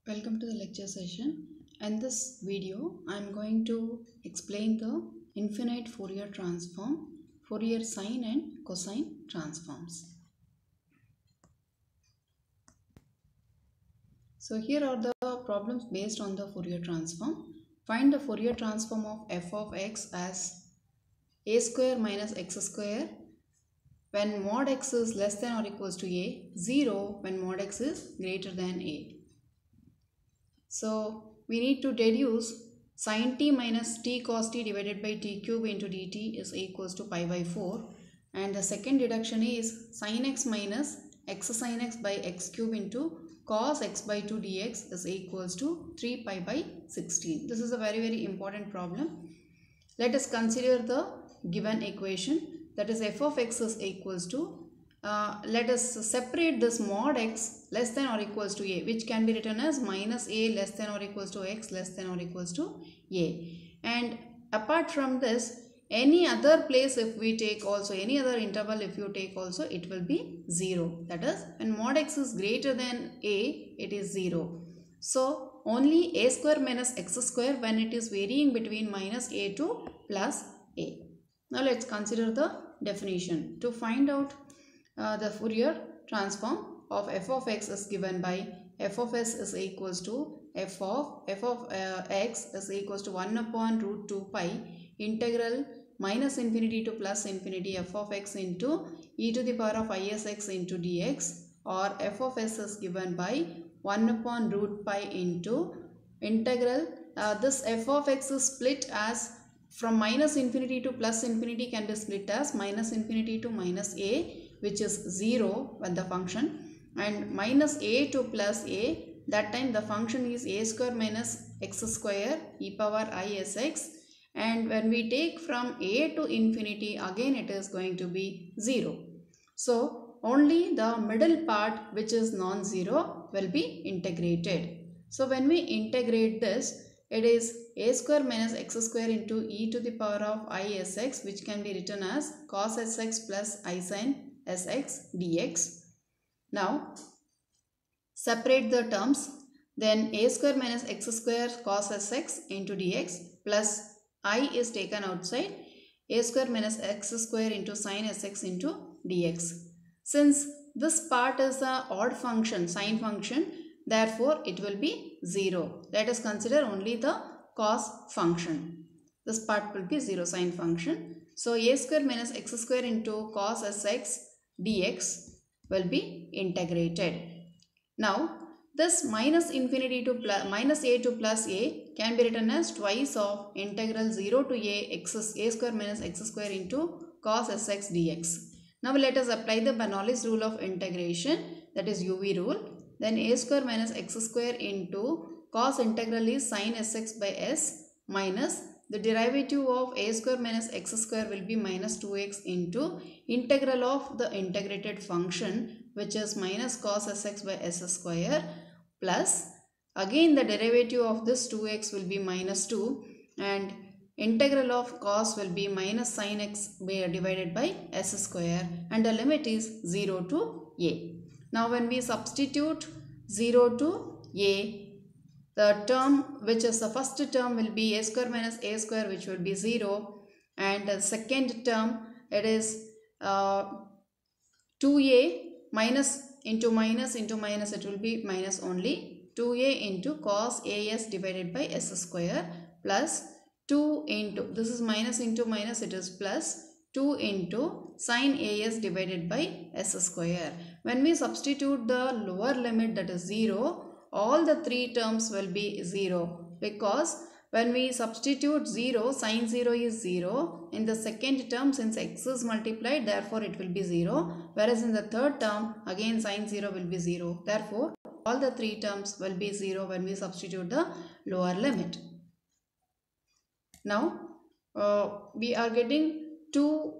Welcome to the lecture session. In this video, I am going to explain the infinite Fourier transform, Fourier sine and cosine transforms. So here are the problems based on the Fourier transform. Find the Fourier transform of f of x as a square minus x square when mod x is less than or equals to a, 0 when mod x is greater than a. So we need to deduce sin t minus t cos t divided by t cube into dt is equals to pi by 4, and the second deduction is sin x minus x sin x by x cube into cos x by 2 dx is equals to 3 pi by 16. This is a very important problem. Let us consider the given equation, that is f of x is equals to let us separate this mod x less than or equals to a, which can be written as minus a less than or equals to x less than or equals to a. And apart from this, any other place if we take also, any other interval if you take also, it will be 0. That is, when mod x is greater than a, it is 0. So only a square minus x square when it is varying between minus a to plus a. Now let's consider the definition. To find out the Fourier transform of f of x is given by f of s is equals to f of x is equals to 1 upon root 2 pi integral minus infinity to plus infinity f of x into e to the power of isx into dx, or f of s is given by 1 upon root pi into integral this f of x is split as from minus infinity to plus infinity can be split as minus infinity to minus a, which is 0 when the function, and minus a to plus a, that time the function is a square minus x square e power I sx, and when we take from a to infinity, again it is going to be 0. So only the middle part, which is non-zero, will be integrated. So when we integrate this, it is a square minus x square into e to the power of I sx, which can be written as cos sx plus I sin sx dx. Now separate the terms, then a square minus x square cos sx into dx plus I is taken outside, a square minus x square into sin sx into dx. Since this part is a odd function, sine function, therefore it will be 0. Let us consider only the cos function. This part will be 0, sine function. So a square minus x square into cos sx dx will be integrated. Now this minus infinity to plus, minus a to plus a can be written as twice of integral 0 to a square minus x square into cos sx dx. Now let us apply the Bernoulli's rule of integration, that is UV rule. Then a square minus x square into cos integral is sin sx by s minus the derivative of a square minus x square will be minus 2x into integral of the integrated function, which is minus cos sx by s square, plus again the derivative of this 2x will be minus 2, and integral of cos will be minus sin x divided by s square, and the limit is 0 to a. Now when we substitute 0 to a, the term which is the first term will be a square minus a square, which will be 0, and the second term, it is 2a minus into minus into minus, it will be minus only 2a into cos as divided by s square plus 2 into, this is minus into minus, it is plus 2 into sin as divided by s square. When we substitute the lower limit, that is 0, all the three terms will be 0, because when we substitute 0, sin 0 is 0. In the second term, since x is multiplied, therefore it will be 0. Whereas in the third term, again sin 0 will be 0. Therefore, all the three terms will be 0 when we substitute the lower limit. Now, we are getting 2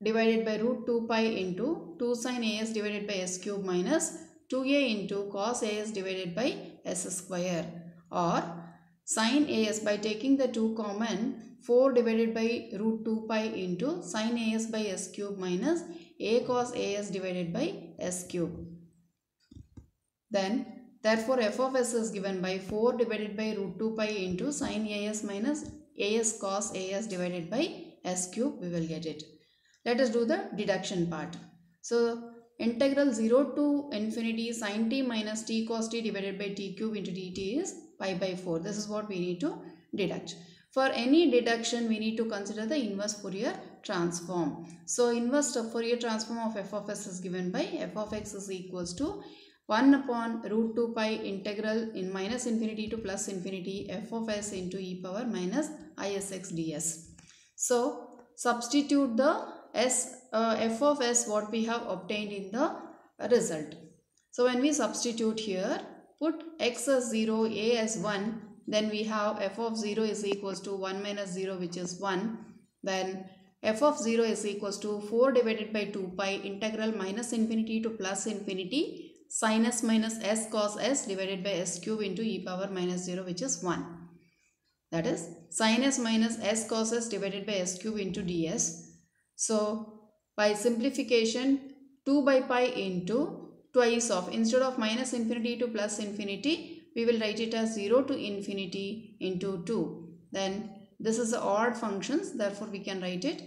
divided by root 2 pi into 2 sin as divided by s cube minus 2a into cos as divided by s square, or sin as by taking the 2 common, 4 divided by root 2 pi into sin as by s cube minus a cos as divided by s cube. Then Therefore, f of s is given by 4 divided by root 2 pi into sin as minus as cos as divided by s cube. We will get it. Let us do the deduction part. So, integral 0 to infinity sin t minus t cos t divided by t cube into dt is pi by 4. This is what we need to deduct. For any deduction, we need to consider the inverse Fourier transform. So, inverse Fourier transform of f of s is given by f of x is equals to 1 upon root 2 pi integral in minus infinity to plus infinity f of s into e power minus isx ds. So, substitute the f of s what we have obtained in the result. So, when we substitute here, put x as 0, a as 1, then we have f of 0 is equals to 1 minus 0 which is 1. Then f of 0 is equals to 4 divided by 2 pi integral minus infinity to plus infinity sin s minus s cos s divided by s cube into e power minus 0 which is 1. That is sin s minus s cos s divided by s cube into ds. So, by simplification 2 by pi into twice of, instead of minus infinity to plus infinity, we will write it as 0 to infinity into 2. Then this is the odd functions, therefore we can write it,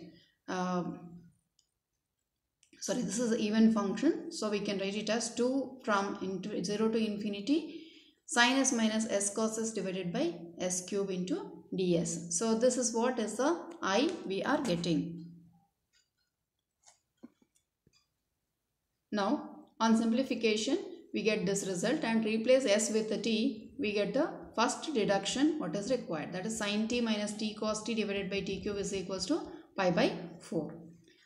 this is the even function, so we can write it as 2 from into 0 to infinity sin s minus s cos s divided by s cube into ds. So this is what is the I we are getting. Now on simplification we get this result and replace s with a t, we get the first deduction what is required, that is sin t minus t cos t divided by t cube is equals to pi by 4.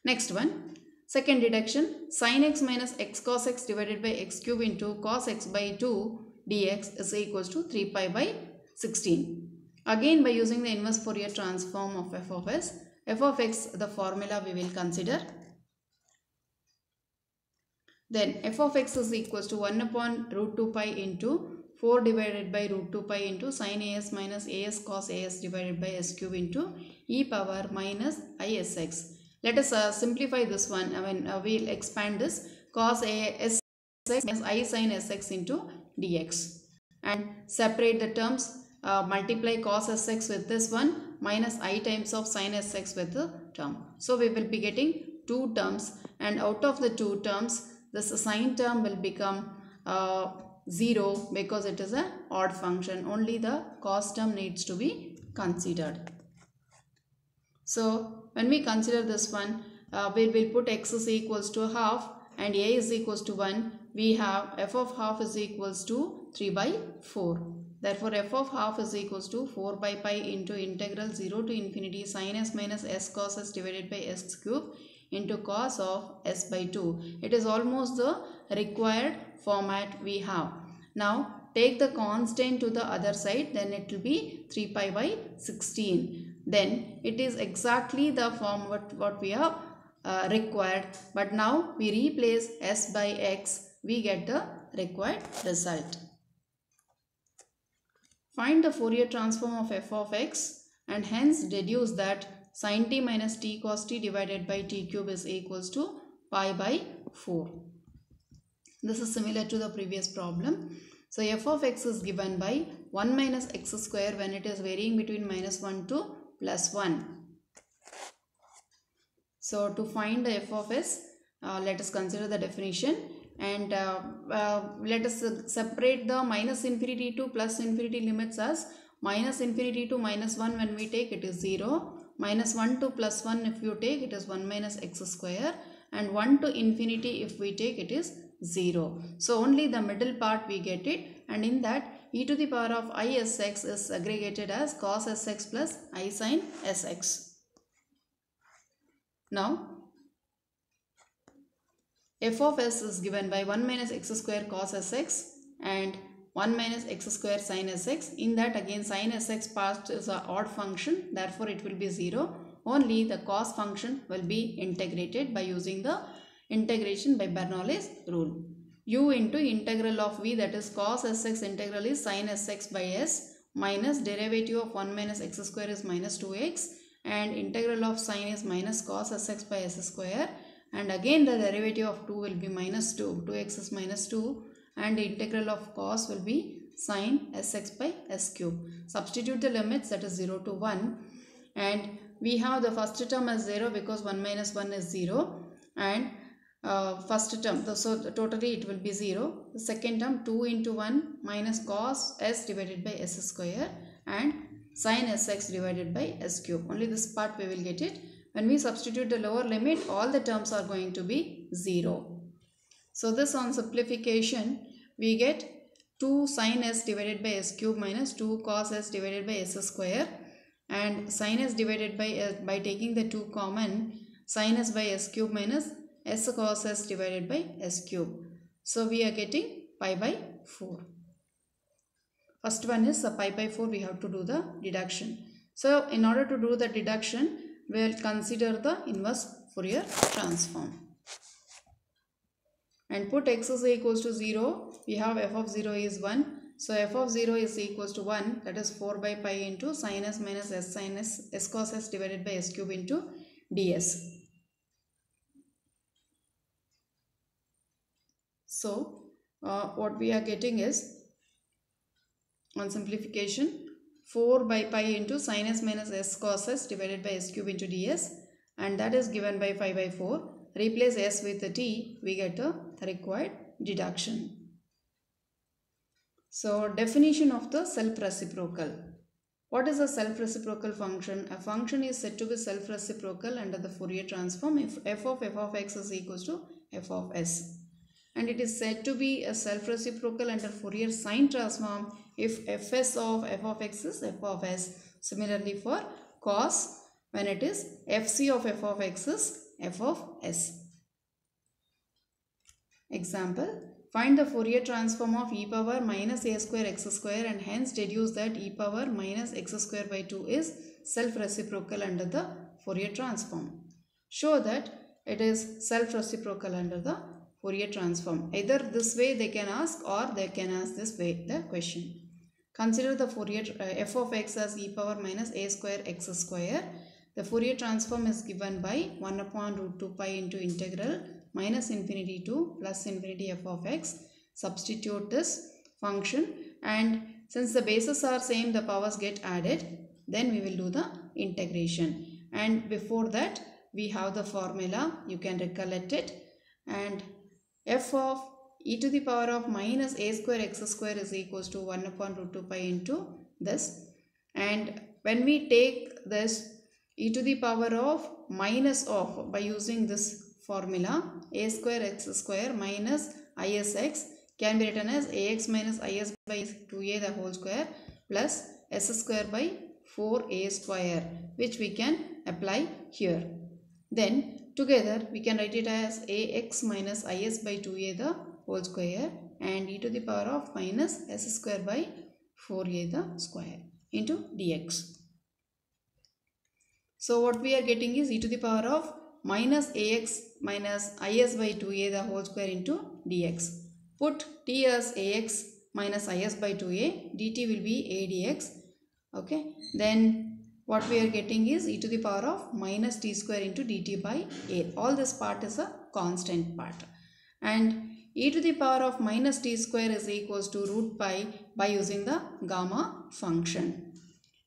Next one, second deduction, sin x minus x cos x divided by x cube into cos x by 2 dx is equals to 3 pi by 16. Again by using the inverse Fourier transform of f of s, f of x the formula we will consider. Then f of x is equals to 1 upon root 2 pi into 4 divided by root 2 pi into sin as minus as cos as divided by s cube into e power minus isx. Let us simplify this one. We will expand this cos as minus I sin sx into dx and separate the terms. Multiply cos sx with this one minus I times of sin sx with the term. So we will be getting two terms, and out of the two terms this sin term will become 0 because it is an odd function. Only the cos term needs to be considered. So when we consider this one, we will put x is equals to half and a is equals to 1. We have f of half is equals to 3 by 4. Therefore, f of half is equals to 4 by pi into integral 0 to infinity sin s minus s cos s divided by s cube into cos of s by 2. It is almost the required format we have. Now, take the constant to the other side, then it will be 3 pi by 16. Then, it is exactly the form what we have required. But now, we replace s by x, we get the required result. Find the Fourier transform of f of x and hence deduce that sin t minus t cos t divided by t cube is equals to pi by 4. This is similar to the previous problem. So f of x is given by 1 minus x square when it is varying between minus 1 to plus 1. So to find the f of s, let us consider the definition and let us separate the minus infinity to plus infinity limits as minus infinity to minus 1 when we take it is 0. Minus 1 to plus 1 if you take it is 1 minus x square, and 1 to infinity if we take it is 0. So only the middle part we get it, and in that e to the power of isx is aggregated as cos sx plus I sin sx. Now f of s is given by 1 minus x square cos sx and 1 minus x square sin sx. In that again sin sx part is an odd function, therefore it will be 0. Only the cos function will be integrated by using the integration by Bernoulli's rule. U into integral of v, that is cos sx integral is sin sx by s minus derivative of 1 minus x square is minus 2x and integral of sin is minus cos sx by s square, and again the derivative of 2 will be minus 2. 2x is minus 2 and the integral of cos will be sin sx by s cube. Substitute the limits, that is 0 to 1, and we have the first term as 0 because 1 minus 1 is 0, and first term, so totally it will be 0. The second term 2 into 1 minus cos s divided by s square and sin sx divided by s cube. Only this part we will get it. When we substitute the lower limit, all the terms are going to be 0. So this, on simplification, we get 2 sin s divided by s cube minus 2 cos s divided by s square, and sin s divided by taking the 2 common, sin s by s cube minus s cos s divided by s cube. So we are getting pi by 4. First one is pi by 4, we have to do the deduction. So in order to do the deduction, we will consider the inverse Fourier transform. And put x is equals to 0, we have f of 0 is 1. So f of 0 is equals to 1, that is 4 by pi into sin s minus s sin s cos s divided by s cube into ds. So what we are getting is, on simplification, 4 by pi into sin s minus s cos s divided by s cube into ds, and that is given by 5 by 4. Replace s with the t, we get the required deduction. So definition of the self-reciprocal. What is a self-reciprocal function? A function is said to be self-reciprocal under the Fourier transform if f of x is equals to f of s. And it is said to be a self-reciprocal under Fourier sine transform if fs of f of x is f of s. Similarly for cos, when it is fc of f of x is f of s. Example, find the Fourier transform of e power minus a square x square, and hence deduce that e power minus x square by 2 is self-reciprocal under the Fourier transform. Show that it is self-reciprocal under the Fourier transform. Either this way they can ask, or they can ask this way the question. Consider the Fourier f of x as e power minus a square x square. The Fourier transform is given by 1 upon root 2 pi into integral minus infinity to plus infinity f of x. Substitute this function, and since the bases are same, the powers get added. Then we will do the integration. And before that, we have the formula, you can recollect it. And f of e to the power of minus a square x square is equals to 1 upon root 2 pi into this. And when we take this e to the power of minus of, by using this formula, a square x square minus isx can be written as ax minus is by 2a the whole square plus s square by 4a square, which we can apply here. Then together we can write it as ax minus is by 2a the whole square and e to the power of minus s square by 4a the square into dx. So what we are getting is e to the power of minus ax minus is by 2a the whole square into dx. Put t as ax minus is by 2a, dt will be a dx. Okay, then what we are getting is e to the power of minus t square into dt by a. All this part is a constant part. And e to the power of minus t square is equals to root pi by using the gamma function.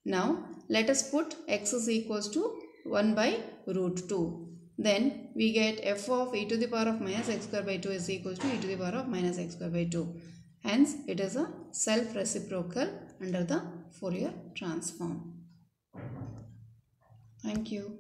Now let us put x is equals to 1 by root 2. Then we get f of e to the power of minus x square by 2 is equals to e to the power of minus x square by 2. Hence it is a self-reciprocal under the Fourier transform. Thank you.